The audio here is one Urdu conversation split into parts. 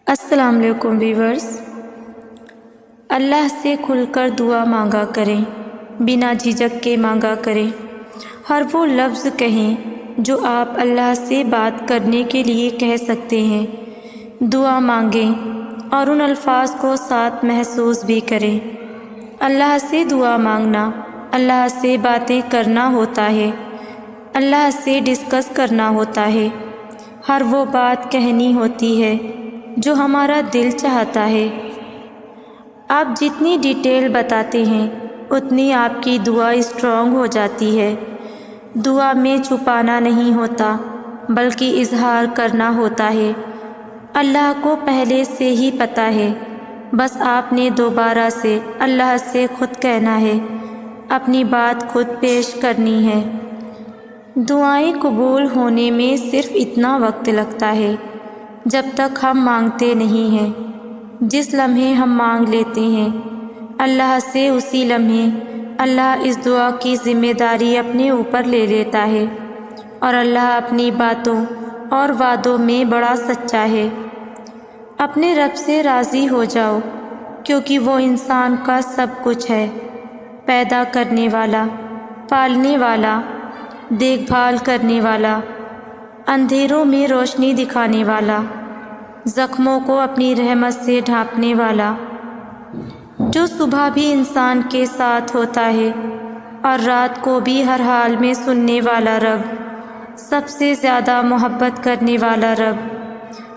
السلام علیکم ویورز، اللہ سے کھل کر دعا مانگا کریں، بنا جھجک کے مانگا کریں۔ ہر وہ لفظ کہیں جو آپ اللہ سے بات کرنے کے لیے کہہ سکتے ہیں۔ دعا مانگیں اور ان الفاظ کو ساتھ محسوس بھی کریں۔ اللہ سے دعا مانگنا اللہ سے باتیں کرنا ہوتا ہے، اللہ سے ڈسکس کرنا ہوتا ہے۔ ہر وہ بات کہنی ہوتی ہے جو ہمارا دل چاہتا ہے۔ آپ جتنی ڈیٹیل بتاتے ہیں اتنی آپ کی دعا اسٹرانگ ہو جاتی ہے۔ دعا میں چھپانا نہیں ہوتا بلکہ اظہار کرنا ہوتا ہے۔ اللہ کو پہلے سے ہی پتہ ہے، بس آپ نے دوبارہ سے اللہ سے خود کہنا ہے، اپنی بات خود پیش کرنی ہے۔ دعائیں قبول ہونے میں صرف اتنا وقت لگتا ہے جب تک ہم مانگتے نہیں ہیں۔ جس لمحے ہم مانگ لیتے ہیں اللہ سے، اسی لمحے اللہ اس دعا کی ذمہ داری اپنے اوپر لے لیتا ہے، اور اللہ اپنی باتوں اور وعدوں میں بڑا سچا ہے۔ اپنے رب سے راضی ہو جاؤ، کیونکہ وہ انسان کا سب کچھ ہے، پیدا کرنے والا، پالنے والا، دیکھ بھال کرنے والا، اندھیروں میں روشنی دکھانے والا، زخموں کو اپنی رحمت سے ڈھانپنے والا، جو صبح بھی انسان کے ساتھ ہوتا ہے اور رات کو بھی ہر حال میں سننے والا رب، سب سے زیادہ محبت کرنے والا رب،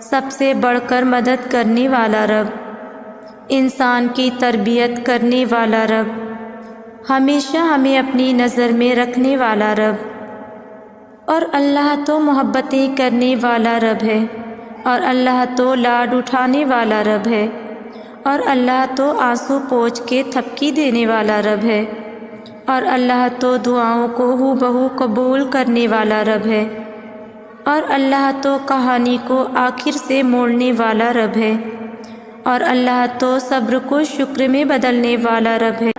سب سے بڑھ کر مدد کرنے والا رب، انسان کی تربیت کرنے والا رب، ہمیشہ ہمیں اپنی نظر میں رکھنے والا رب۔ اور اللہ تو محبتیں کرنے والا رب ہے، اور اللہ تو لاڈ اٹھانے والا رب ہے، اور اللہ تو آنسو پوچھ کے تھپکی دینے والا رب ہے، اور اللہ تو دعاؤں کو ہو بہو قبول کرنے والا رب ہے، اور اللہ تو کہانی کو آخر سے موڑنے والا رب ہے، اور اللہ تو صبر کو شکر میں بدلنے والا رب ہے،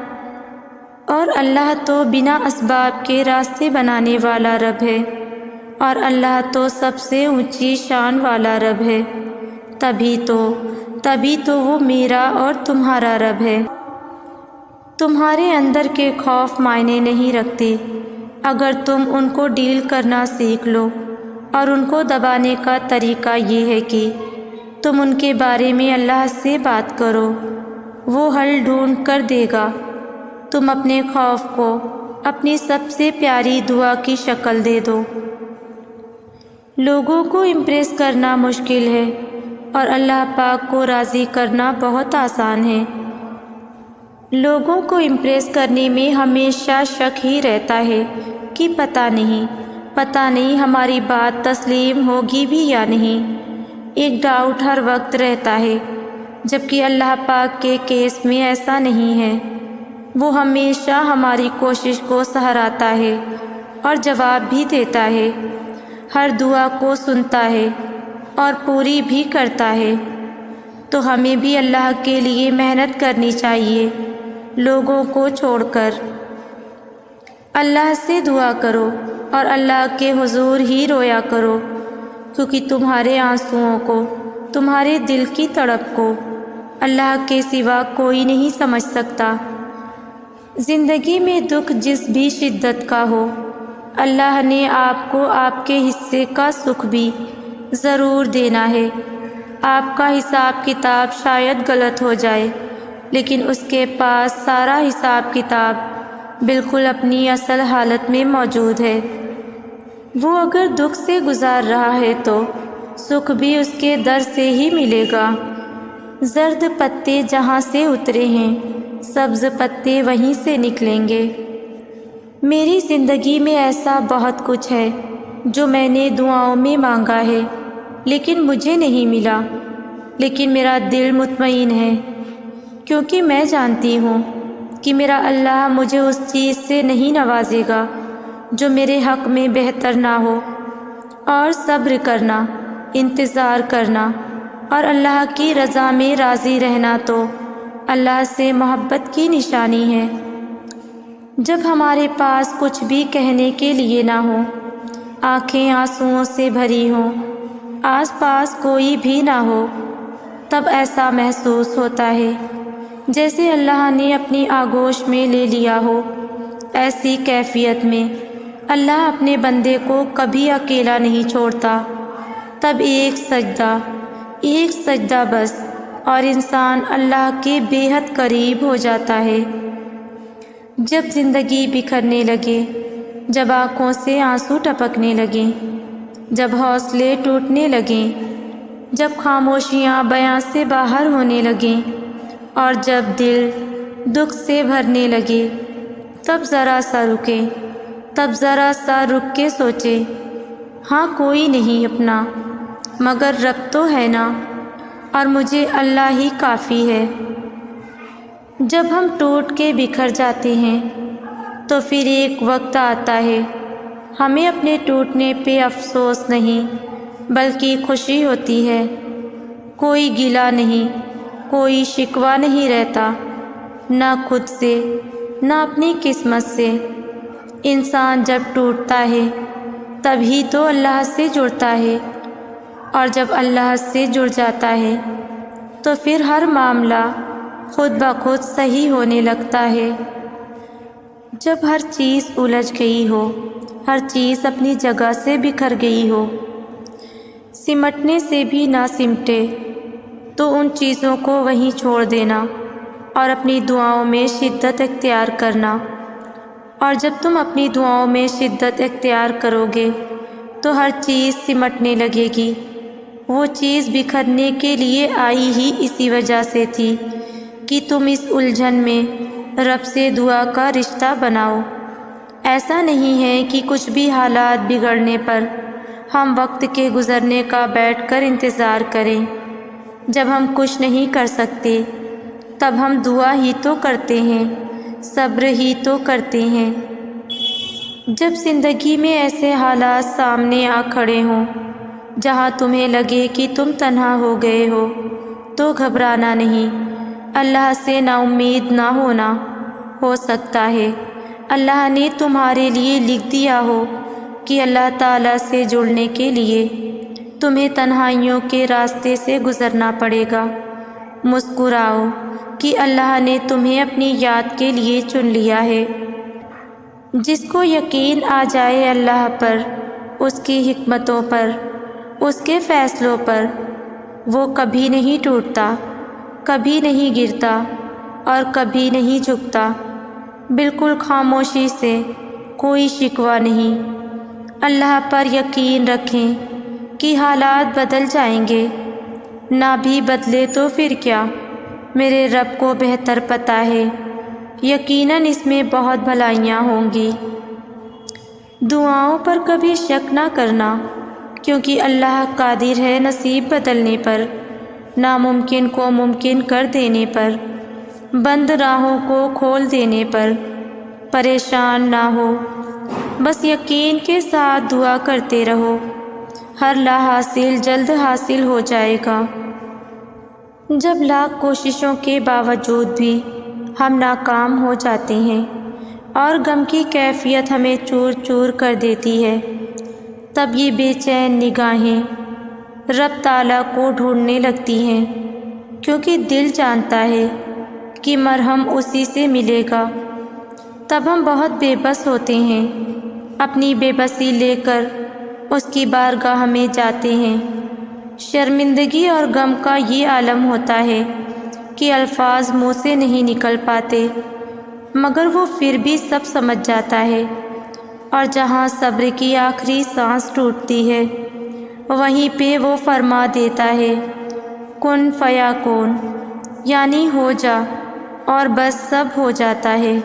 اور اللہ تو بنا اسباب کے راستے بنانے والا رب ہے، اور اللہ تو سب سے اونچی شان والا رب ہے۔ تبھی تو وہ میرا اور تمہارا رب ہے۔ تمہارے اندر کے خوف معنی نہیں رکھتے اگر تم ان کو ڈیل کرنا سیکھ لو، اور ان کو دبانے کا طریقہ یہ ہے کہ تم ان کے بارے میں اللہ سے بات کرو، وہ حل ڈھونڈ کر دے گا۔ تم اپنے خوف کو اپنی سب سے پیاری دعا کی شکل دے دو۔ لوگوں کو امپریس کرنا مشکل ہے اور اللہ پاک کو راضی کرنا بہت آسان ہے۔ لوگوں کو امپریس کرنے میں ہمیشہ شک ہی رہتا ہے کہ پتہ نہیں ہماری بات تسلیم ہوگی بھی یا نہیں۔ ایک ڈاؤٹ ہر وقت رہتا ہے، جبکہ اللہ پاک کے کیس میں ایسا نہیں ہے۔ وہ ہمیشہ ہماری کوشش کو سہراتا ہے اور جواب بھی دیتا ہے، ہر دعا کو سنتا ہے اور پوری بھی کرتا ہے۔ تو ہمیں بھی اللہ کے لیے محنت کرنی چاہیے، لوگوں کو چھوڑ کر۔ اللہ سے دعا کرو اور اللہ کے حضور ہی رویا کرو، کیونکہ تمہارے آنسوؤں کو، تمہارے دل کی تڑپ کو اللہ کے سوا کوئی نہیں سمجھ سکتا۔ زندگی میں دکھ جس بھی شدت کا ہو، اللہ نے آپ کو آپ کے حصے کا سکھ بھی ضرور دینا ہے۔ آپ کا حساب کتاب شاید غلط ہو جائے، لیکن اس کے پاس سارا حساب کتاب بالکل اپنی اصل حالت میں موجود ہے۔ وہ اگر دکھ سے گزار رہا ہے تو سکھ بھی اس کے در سے ہی ملے گا۔ زرد پتے جہاں سے اترے ہیں، سبز پتے وہیں سے نکلیں گے۔ میری زندگی میں ایسا بہت کچھ ہے جو میں نے دعاؤں میں مانگا ہے لیکن مجھے نہیں ملا، لیکن میرا دل مطمئن ہے، کیونکہ میں جانتی ہوں کہ میرا اللہ مجھے اس چیز سے نہیں نوازے گا جو میرے حق میں بہتر نہ ہو۔ اور صبر کرنا، انتظار کرنا اور اللہ کی رضا میں راضی رہنا تو اللہ سے محبت کی نشانی ہے۔ جب ہمارے پاس کچھ بھی کہنے کے لیے نہ ہو، آنکھیں آنسوؤں سے بھری ہوں، آس پاس کوئی بھی نہ ہو، تب ایسا محسوس ہوتا ہے جیسے اللہ نے اپنی آغوش میں لے لیا ہو۔ ایسی کیفیت میں اللہ اپنے بندے کو کبھی اکیلا نہیں چھوڑتا۔ تب ایک سجدہ بس اور انسان اللہ کے بے حد قریب ہو جاتا ہے۔ جب زندگی بکھرنے لگے، جب آنکھوں سے آنسو ٹپکنے لگیں، جب حوصلے ٹوٹنے لگیں، جب خاموشیاں بیان سے باہر ہونے لگیں اور جب دل دکھ سے بھرنے لگے، تب ذرا سا رک کے سوچے، ہاں کوئی نہیں اپنا مگر رب تو ہے نا، اور مجھے اللہ ہی کافی ہے۔ جب ہم ٹوٹ کے بکھر جاتے ہیں تو پھر ایک وقت آتا ہے ہمیں اپنے ٹوٹنے پہ افسوس نہیں بلکہ خوشی ہوتی ہے۔ کوئی گلہ نہیں، کوئی شکوہ نہیں رہتا، نہ خود سے نہ اپنی قسمت سے۔ انسان جب ٹوٹتا ہے تبھی تو اللہ سے جڑتا ہے، اور جب اللہ سے جڑ جاتا ہے تو پھر ہر معاملہ خود بخود صحیح ہونے لگتا ہے۔ جب ہر چیز الجھ گئی ہو، ہر چیز اپنی جگہ سے بکھر گئی ہو، سمٹنے سے بھی نہ سمٹے، تو ان چیزوں کو وہیں چھوڑ دینا اور اپنی دعاؤں میں شدت اختیار کرنا۔ اور جب تم اپنی دعاؤں میں شدت اختیار کرو گے تو ہر چیز سمٹنے لگے گی۔ وہ چیز بکھرنے کے لیے آئی ہی اسی وجہ سے تھی کہ تم اس الجھن میں رب سے دعا کا رشتہ بناؤ۔ ایسا نہیں ہے کہ کچھ بھی حالات بگڑنے پر ہم وقت کے گزرنے کا بیٹھ کر انتظار کریں۔ جب ہم کچھ نہیں کر سکتے تب ہم دعا ہی تو کرتے ہیں، صبر ہی تو کرتے ہیں۔ جب زندگی میں ایسے حالات سامنے آ کھڑے ہوں جہاں تمہیں لگے کہ تم تنہا ہو گئے ہو، تو گھبرانا نہیں، اللہ سے نا امید نہ ہونا۔ ہو سکتا ہے اللہ نے تمہارے لیے لکھ دیا ہو کہ اللہ تعالیٰ سے جڑنے کے لیے تمہیں تنہائیوں کے راستے سے گزرنا پڑے گا۔ مسکراؤ کہ اللہ نے تمہیں اپنی یاد کے لیے چن لیا ہے۔ جس کو یقین آ جائے اللہ پر، اس کی حکمتوں پر، اس کے فیصلوں پر، وہ کبھی نہیں ٹوٹتا، کبھی نہیں گرتا اور کبھی نہیں جھکتا۔ بالکل خاموشی سے، کوئی شکوہ نہیں۔ اللہ پر یقین رکھیں کہ حالات بدل جائیں گے، نہ بھی بدلے تو پھر کیا، میرے رب کو بہتر پتہ ہے، یقیناً اس میں بہت بھلائیاں ہوں گی۔ دعاؤں پر کبھی شک نہ کرنا، کیونکہ اللہ قادر ہے نصیب بدلنے پر، ناممکن کو ممکن کر دینے پر، بند راہوں کو کھول دینے پر۔ پریشان نہ ہو، بس یقین کے ساتھ دعا کرتے رہو، ہر لا حاصل جلد حاصل ہو جائے گا۔ جب لاکھ کوششوں کے باوجود بھی ہم ناکام ہو جاتے ہیں اور غم کی کیفیت ہمیں چور چور کر دیتی ہے، تب یہ بے چین نگاہیں رب تعالیٰ کو ڈھونڈنے لگتی ہیں، کیونکہ دل جانتا ہے کہ مرہم اسی سے ملے گا۔ تب ہم بہت بے بس ہوتے ہیں، اپنی بے بسی لے کر اس کی بارگاہ میں جاتے ہیں۔ شرمندگی اور غم کا یہ عالم ہوتا ہے کہ الفاظ منہ سے نہیں نکل پاتے، مگر وہ پھر بھی سب سمجھ جاتا ہے۔ اور جہاں صبر کی آخری سانس ٹوٹتی ہے، وہیں پہ وہ فرما دیتا ہے کن فیکون، یعنی ہو جا، اور بس سب ہو جاتا ہے۔